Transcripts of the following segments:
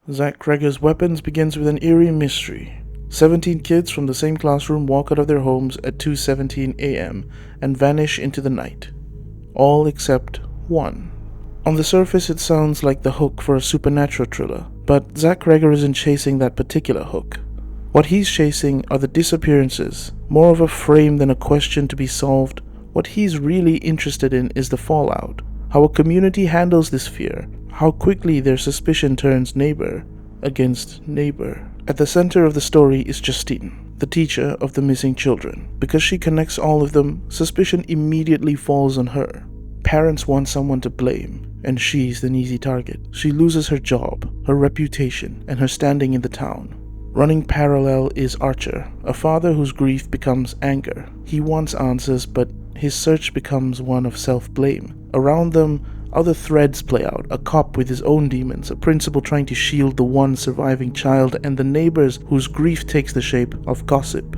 Zach Cregger's Weapons begins with an eerie mystery. 17 kids from the same classroom walk out of their homes at 2:17 a.m. and vanish into the night. All except one. On the surface, it sounds like the hook for a supernatural thriller, but Zach Cregger isn't chasing that particular hook. What he's chasing are the disappearances, more of a frame than a question to be solved. What he's really interested in is the fallout, how a community handles this fear, how quickly their suspicion turns neighbor against neighbor. At the center of the story is Justine, the teacher of the missing children. Because she connects all of them, suspicion immediately falls on her. Parents want someone to blame, and she's an easy target. She loses her job, her reputation, and her standing in the town. Running parallel is Archer, a father whose grief becomes anger. He wants answers, but his search becomes one of self-blame. Around them, other threads play out, a cop with his own demons, a principal trying to shield the one surviving child, and the neighbors whose grief takes the shape of gossip.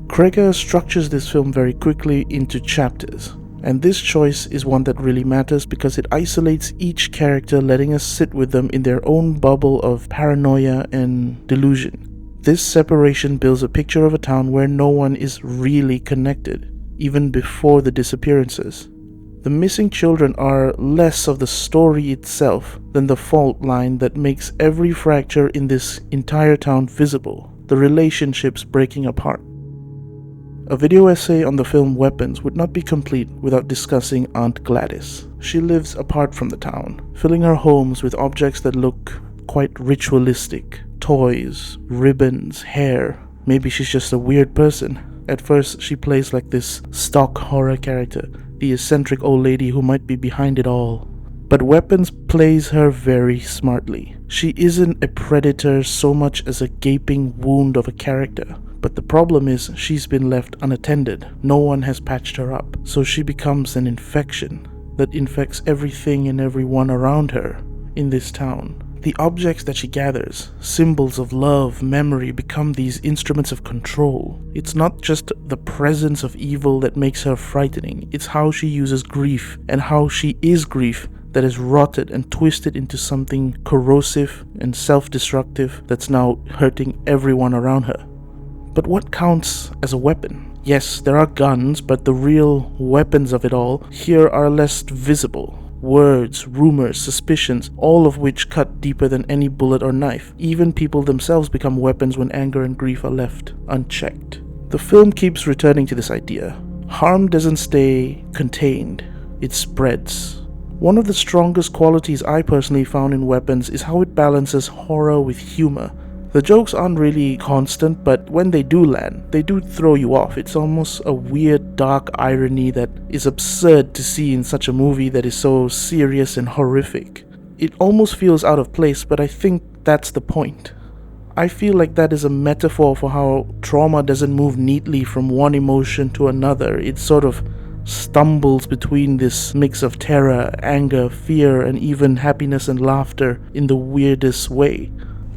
Cregger structures this film very quickly into chapters, and this choice is one that really matters because it isolates each character, letting us sit with them in their own bubble of paranoia and delusion. This separation builds a picture of a town where no one is really connected, even before the disappearances. The missing children are less of the story itself than the fault line that makes every fracture in this entire town visible, the relationships breaking apart. A video essay on the film Weapons would not be complete without discussing Aunt Glattis. She lives apart from the town, filling her homes with objects that look quite ritualistic. Toys, ribbons, hair. Maybe she's just a weird person. At first, she plays like this stock horror character, the eccentric old lady who might be behind it all. But Weapons plays her very smartly. She isn't a predator so much as a gaping wound of a character. But the problem is she's been left unattended. No one has patched her up. So she becomes an infection that infects everything and everyone around her in this town. The objects that she gathers, symbols of love, memory, become these instruments of control. It's not just the presence of evil that makes her frightening, it's how she uses grief and how she is grief that is rotted and twisted into something corrosive and self-destructive that's now hurting everyone around her. But what counts as a weapon? Yes, there are guns, but the real weapons of it all here are less visible. Words, rumors, suspicions, all of which cut deeper than any bullet or knife. Even people themselves become weapons when anger and grief are left unchecked. The film keeps returning to this idea. Harm doesn't stay contained, it spreads. One of the strongest qualities I personally found in Weapons is how it balances horror with humor. The jokes aren't really constant, but when they do land, they do throw you off. It's almost a weird, dark irony that is absurd to see in such a movie that is so serious and horrific. It almost feels out of place, but I think that's the point. I feel like that is a metaphor for how trauma doesn't move neatly from one emotion to another. It sort of stumbles between this mix of terror, anger, fear, and even happiness and laughter in the weirdest way.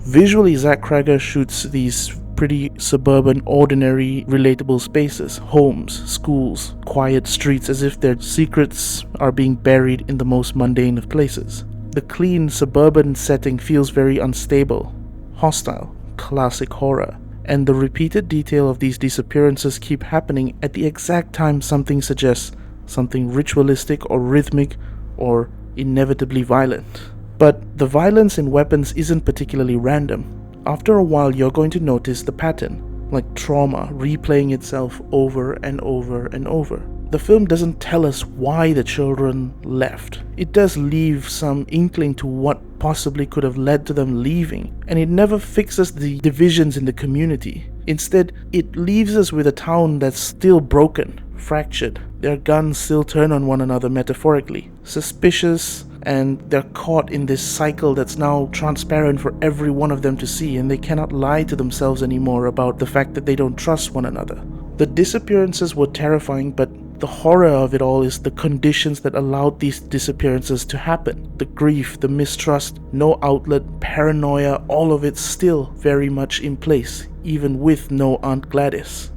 Visually, Zach Cregger shoots these pretty suburban, ordinary, relatable spaces, homes, schools, quiet streets, as if their secrets are being buried in the most mundane of places. The clean, suburban setting feels very unstable, hostile, classic horror, and the repeated detail of these disappearances keep happening at the exact time something suggests something ritualistic or rhythmic or inevitably violent. But the violence in Weapons isn't particularly random. After a while, you're going to notice the pattern, like trauma replaying itself over and over and over. The film doesn't tell us why the children left. It does leave some inkling to what possibly could have led to them leaving, and it never fixes the divisions in the community. Instead, it leaves us with a town that's still broken, fractured. Their guns still turn on one another metaphorically, suspicious, and they're caught in this cycle that's now transparent for every one of them to see, and they cannot lie to themselves anymore about the fact that they don't trust one another. The disappearances were terrifying, but the horror of it all is the conditions that allowed these disappearances to happen. The grief, the mistrust, no outlet, paranoia, all of it still very much in place, even with no Aunt Glattis.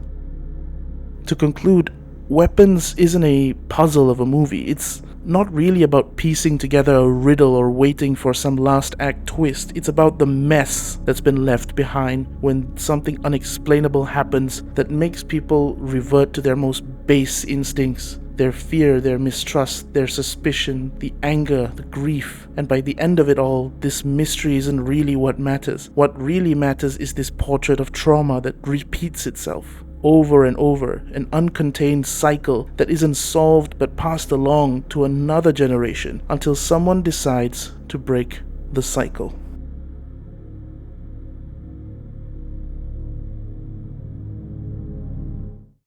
To conclude, Weapons isn't a puzzle of a movie, it's not really about piecing together a riddle or waiting for some last act twist. It's about the mess that's been left behind when something unexplainable happens that makes people revert to their most base instincts. Their fear, their mistrust, their suspicion, the anger, the grief. And by the end of it all, this mystery isn't really what matters. What really matters is this portrait of trauma that repeats itself over and over, an uncontained cycle that isn't solved but passed along to another generation until someone decides to break the cycle.